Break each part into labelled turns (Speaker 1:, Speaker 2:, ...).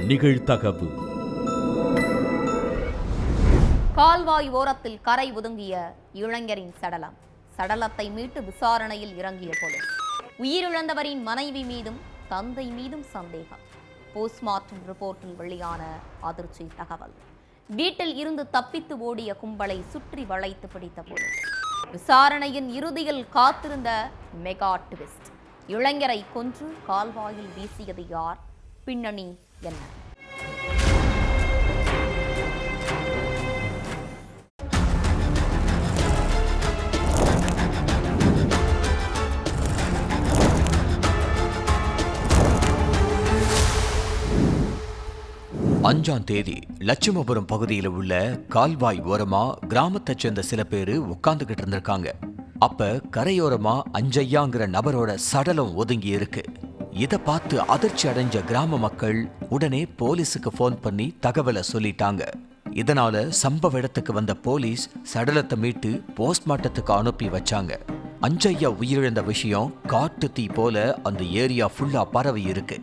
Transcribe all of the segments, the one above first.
Speaker 1: நிகழ்தகவு.
Speaker 2: கால்வாய் ஓரத்தில் கரை ஒதுங்கிய இளைஞரின் சடலத்தை மீட்டு விசாரணையில் இறங்கிய போலீஸ். உயிரிழந்தவரின் மனைவி மீதும் தந்தை மீதும் சந்தேகம். போஸ்ட்மார்ட்டம் ரிப்போர்ட்டில் வெளியான அதிர்ச்சி தகவல். வீட்டில் இருந்து தப்பித்து ஓடிய கும்பலை சுற்றி வளைத்து பிடித்த போலீஸ். விசாரணையின் இறுதியில் காத்திருந்த மெகா ட்விஸ்ட். இளைஞரை கொன்று கால்வாயில் வீசியது யார்? பின்னணி என்ன?
Speaker 3: அஞ்சாம் தேதி லட்சுமபுரம் பகுதியில் உள்ள கால்வாய் ஓரமா கிராமத்தைச் சேர்ந்த சில பேரு உட்கார்ந்துகிட்டு இருந்திருக்காங்க. அப்ப கரையோரமா அஞ்சையாங்கிற நபரோட சடலம் ஒதுங்கி இருக்கு. இத பார்த்து அதிர்ச்சி அடைஞ்ச கிராம மக்கள் உடனே போலீஸுக்கு போன் பண்ணி தகவலை சொல்லிட்டாங்க. இதனால சம்பவ இடத்துக்கு வந்த போலீஸ் சடலத்தை மீட்டு போஸ்ட்மார்ட்டத்துக்கு அனுப்பி வச்சாங்க. அஞ்சையா உயிரிழந்த விஷயம் காட்டு தீ போல அந்த ஏரியா ஃபுல்லா பரவி இருக்கு.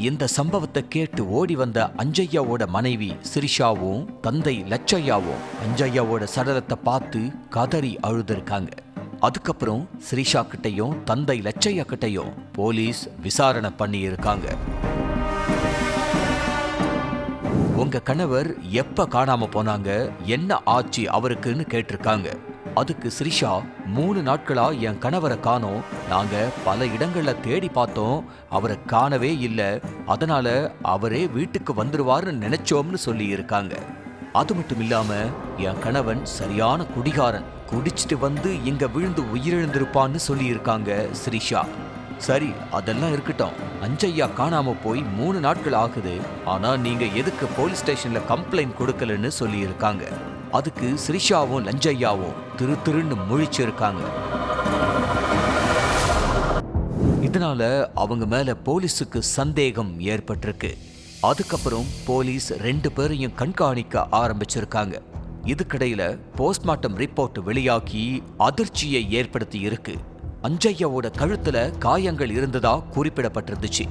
Speaker 3: இந்த சம்பவத்தை கேட்டு ஓடி வந்த அஞ்சையாவோட மனைவி சிரிஷாவும் தந்தை லட்சையாவும் அஞ்சையாவோட சடலத்தை பார்த்து கதறி அழுதுருக்காங்க. அதுக்கப்புறம் சிரிஷா கிட்டையும் தந்தை லட்சையா கிட்டையும் போலீஸ் விசாரணை பண்ணி இருக்காங்க. உங்க கணவர் எப்ப காணாம போனாங்க, என்ன ஆச்சு அவருக்குன்னு கேட்டிருக்காங்க. அதுக்கு சிரிஷா, 3 நாட்களா என் கணவரை காணோம். நாங்க பல இடங்கள்ல தேடி பார்த்தோம், அவரை காணவே இல்லை. அதனால அவரே வீட்டுக்கு வந்துருவாருன்னு நினைச்சோம்னு சொல்லி இருக்காங்க. அது மட்டும் இல்லாம என் கணவன் சரியான குடிகாரன், குடிச்சிட்டு வந்து இங்க விழுந்து உயிரிழந்திருப்பான்னு சொல்லி இருக்காங்க சிரிஷா. சரி, அதெல்லாம் இருக்கட்டும். அஞ்சையா காணாம போய் 3 நாட்கள் ஆகுது. ஆனா நீங்க எதுக்கு போலீஸ் ஸ்டேஷன்ல கம்ப்ளைண்ட் கொடுக்கலன்னு சொல்லி இருக்காங்க. அதுக்கு சிரிஷாவும் லஞ்சையாவும் திருன்னு முழிச்சிருக்காங்க. இதனால அவங்க மேல போலீஸுக்கு சந்தேகம் ஏற்பட்டிருக்கு. அதுக்கப்புறம் போலீஸ் 2 பேரையும் கண்காணிக்க ஆரம்பிச்சிருக்காங்க. இதுக்கிடையில போஸ்ட்மார்ட்டம் ரிப்போர்ட் வெளியாகி அதிர்ச்சியை ஏற்படுத்தி இருக்கு. அஞ்சையாவோட கழுத்துல காயங்கள் இருந்ததா குறிப்பிடப்பட்டிருந்துச்சு.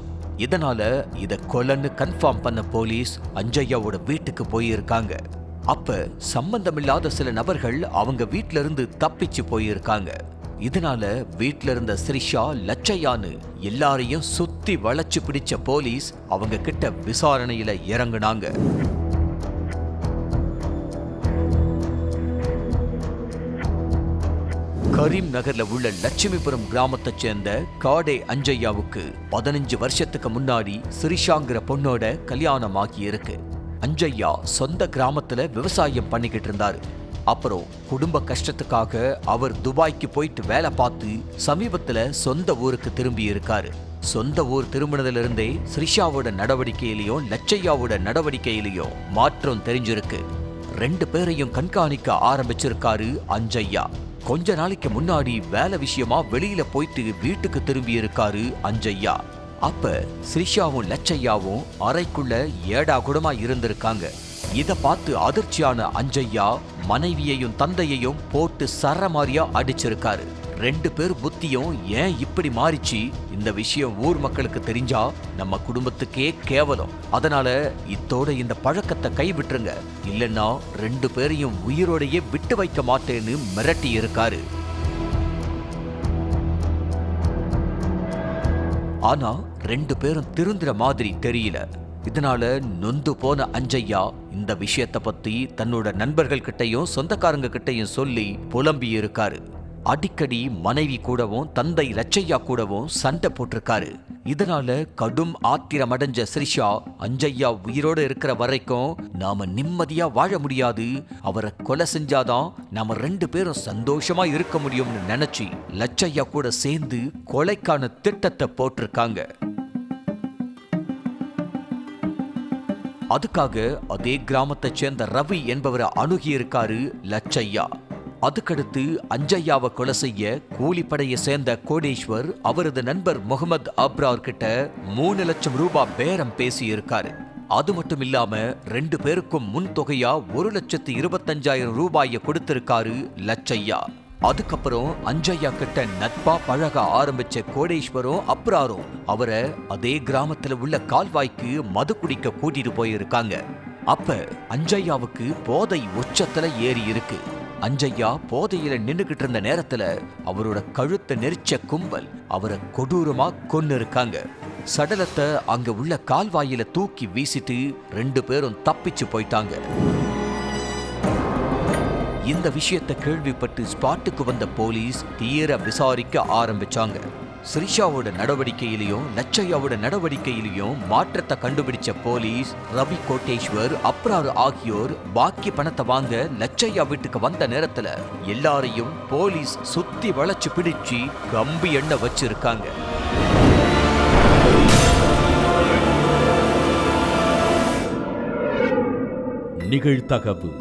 Speaker 3: இதனால இத கொலைன்னு கன்ஃபார்ம் பண்ண போலீஸ் அஞ்சையாவோட வீட்டுக்கு போயிருக்காங்க. அப்ப சம்பந்தமில்லாத சில நபர்கள் அவங்க வீட்ல இருந்து தப்பிச்சு போயிருக்காங்க. இதனால வீட்ல இருந்த சிரிஷா லட்சையான்னு எல்லாரையும் சுத்தி வளைச்சு பிடிச்ச போலீஸ் அவங்க கிட்ட விசாரணையில இறங்குனாங்க. கரீம் நகர்ல உள்ள லட்சுமிபுரம் கிராமத்தைச் சேர்ந்த காடே அஞ்சையாவுக்கு 15 வருஷத்துக்கு முன்னாடி சிரிஷாங்கிற பொண்ணோட கல்யாணம் ஆகி இருக்கு. அஞ்சையா சொந்த கிராமத்துல விவசாயம் பண்ணிக்கிட்டு இருந்தாரு. அப்புறம் குடும்ப கஷ்டத்துக்காக அவர் துபாய்க்கு போயிட்டு வேலை பார்த்து சமீபத்துல சொந்த ஊருக்கு திரும்பி இருக்காரு. சொந்த ஊர் திரும்பினதிலிருந்தே சிரிஷாவோட நடவடிக்கையிலையும் லட்சையாவோட நடவடிக்கையிலையும் மாற்றம் தெரிஞ்சிருக்கு. 2 பேரையும் கண்காணிக்க ஆரம்பிச்சிருக்காரு அஞ்சையா. கொஞ்ச நாளைக்கு முன்னாடி வேலை விஷயமா வெளியில போயிட்டு வீட்டுக்கு திரும்பி இருக்காரு அஞ்சையா. அப்ப சிரிஷாவும் லட்சையாவும் அறைக்குள்ள ஏடா கூடமா இருந்திருக்காங்க. இத பார்த்து அதிர்ச்சியான அஞ்சையா மனைவியையும் தந்தையையும் போட்டு சரமாரியா அடிச்சிருக்காரு. 2 பேர் புத்தியும் ஏன் இப்படி மாறிச்சு? இந்த விஷயம் ஊர் மக்களுக்கு தெரிஞ்சா நம்ம குடும்பத்துக்கே கேவலம். அதனால இத்தோட இந்த பழக்கத்தை கைவிட்டுருங்க, இல்லைன்னா 2 பேரையும் உயிரோடையே விட்டு வைக்க மாட்டேன்னு மிரட்டி இருக்காரு. ஆனா 2 பேரும் திருந்துற மாதிரி தெரியல. இதனால நொந்து போன அஞ்சையா இந்த விஷயத்தை பத்தி தன்னோட நண்பர்கள் கிட்டையும் சொந்தக்காரங்க கிட்டையும் சொல்லி புலம்பி இருக்காரு. அடிக்கடி மனைவி கூடவும் தந்தை லட்சையா கூடவும் சண்டை போட்டிருக்காரு. இதனால கடும் ஆத்திரமடைஞ்ச சிரிஷா, அஞ்சையா உயிரோட இருக்கிற வரைக்கும் நாம நிம்மதியா வாழ முடியாது, அவரை கொலை செஞ்சாதான் நாம 2 பேரும் சந்தோஷமா இருக்க முடியும்னு நினைச்சு லட்சையா கூட சேர்ந்து கொலைக்கான திட்டத்தை போட்டிருக்காங்க. அதுக்காக அதே கிராமத்தைச் சேர்ந்த ரவி என்பவரை அணுகி இருக்காரு லட்சையா. அதுக்கடுத்து அஞ்சையாவை கொலை செய்ய கூலிப்படையை சேர்ந்த கோடீஸ்வர் அவரது நண்பர் முகமது அப்ரார் கிட்ட 3 லட்சம் ரூபாய் பேரம் பேசி இருக்காரு. அது மட்டும் இல்லாம 2 பேருக்கும் முன் தொகையா 1,25,000 ரூபாயை கொடுத்திருக்காரு லட்சையா. அதுக்கப்புறம் அஞ்சையா கிட்ட நட்பா பழக ஆரம்பிச்ச கோடேஸ்வரும் அப்ராரும் அவரை அதே கிராமத்துல உள்ள கால்வாய்க்கு மது குடிக்க கூட்டிட்டு போயிருக்காங்க. அப்ப அஞ்சையாவுக்கு போதை உச்சத்துல ஏறி இருக்கு. அஞ்சையா போதையில நின்னுகிட்டு இருந்த நேரத்துல அவரோட கழுத்தை நெரிச்ச கும்பல் அவரை கொடூரமா கொன்னு இருக்காங்க. சடலத்தை அங்க உள்ள கால்வாயில தூக்கி வீசிட்டு 2 பேரும் தப்பிச்சு போயிட்டாங்க. இந்த விஷயத்தை கேள்விப்பட்டு ஸ்பாட்டுக்கு வந்த போலீஸ் தீர விசாரிக்க ஆரம்பிச்சாங்க. ஸ்ரீஷாவோட நடவடிக்கையிலையும் லட்சையாவோட நடவடிக்கையிலையும் மாற்றத்தை கண்டுபிடிச்ச போலீஸ் ரவி கோட்டேஸ்வர் அப்ரார் ஆகியோர் பாக்கி பணத்தை வாங்க லட்சையா வீட்டுக்கு வந்த நேரத்துல எல்லாரையும் போலீஸ் சுத்தி வளைச்சு பிடிச்சு கம்பி எண்ண வச்சிருக்காங்க.
Speaker 1: நிகழ்தகவு